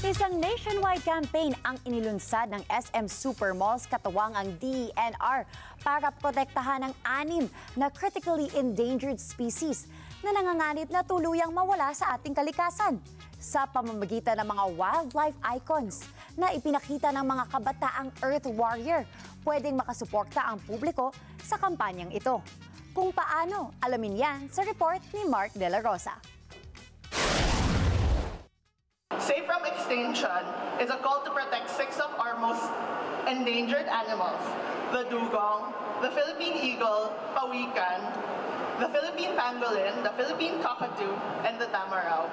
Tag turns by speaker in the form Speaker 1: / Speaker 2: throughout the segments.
Speaker 1: Isang nationwide campaign ang inilunsad ng SM Supermalls katuwang ang DENR para protektahan ang 6 na critically endangered species na nanganganib na tuluyang mawala sa ating kalikasan sa pamamagitan ng mga wildlife icons na ipinakita ng mga kabataang Earth Warrior. Pwedeng makasuporta ang publiko sa kampanyang ito. Kung paano, alamin yan sa report ni Mark De La Rosa.
Speaker 2: Safe from Extinction is a call to protect 6 of our most endangered animals: the dugong, the Philippine eagle, pawikan, the Philippine pangolin, the Philippine cockatoo, and the tamaraw.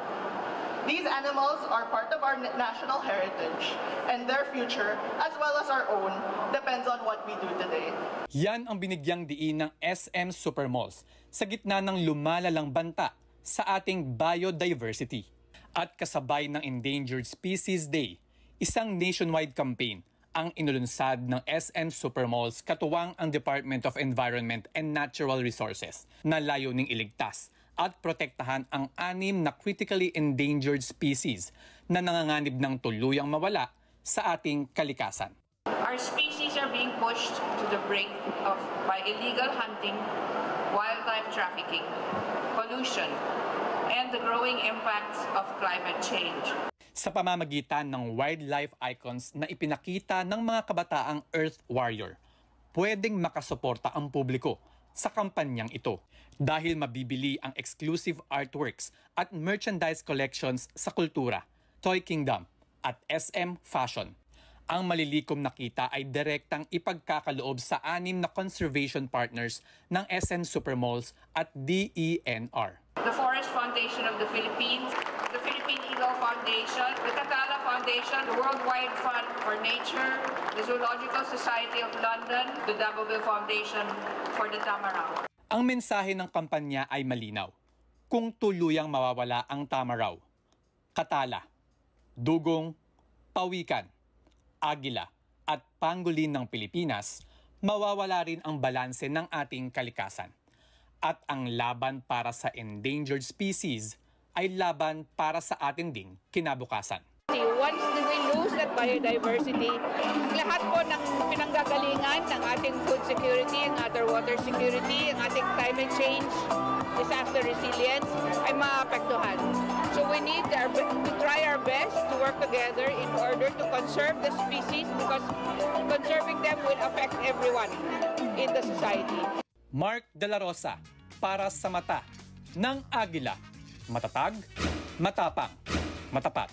Speaker 2: These animals are part of our national heritage, and their future, as well as our own, depends on what we do today.
Speaker 3: Yan ang binigyang diin ng SM Supermalls sa gitna ng lumalalang banta sa ating biodiversity. At kasabay ng Endangered Species Day, isang nationwide campaign ang inulunsad ng SM Supermalls katuwang ang Department of Environment and Natural Resources na layuning iligtas at protektahan ang 6 na critically endangered species na nanganganib ng tuluyang mawala sa ating kalikasan.
Speaker 4: Our species are being pushed to the brink by illegal hunting, wildlife trafficking, pollution, and the growing impacts of climate change.
Speaker 3: Sa pamamagitan ng wildlife icons na ipinakita ng mga kabataang Earth Warrior, pwedeng makasuporta ang publiko sa kampanyang ito dahil mabibili ang exclusive artworks at merchandise collections sa Kultura, Toy Kingdom at SM Fashion. Ang malilikom na kita ay direktang ipagkakaloob sa 6 na conservation partners ng SM Supermalls at DENR.
Speaker 4: The Forest Foundation of the Philippines, the Philippine Eagle Foundation, the Catala Foundation, the Worldwide Fund for Nature, the Zoological Society of London, the Davao Foundation for the Tamaraw.
Speaker 3: Ang mensahe ng kampanya ay malinaw. Kung tuluyang mawawala ang tamaraw, katala, dugong, pawikan, agila at pangolin ng Pilipinas, mawawala rin ang balanse ng ating kalikasan. At ang laban para sa endangered species ay laban para sa ating ding kinabukasan.
Speaker 5: Once we lose that biodiversity, lahat po ng pinanggagalingan ng ating food security, ang ating water security, ang ating climate change, disaster resilience ay maapektuhan. So we need to try our best to work together in order to conserve the species because conserving them will affect everyone in the society.
Speaker 3: Mark De La Rosa, para sa mata ng agila. Matatag, matapang, matapat.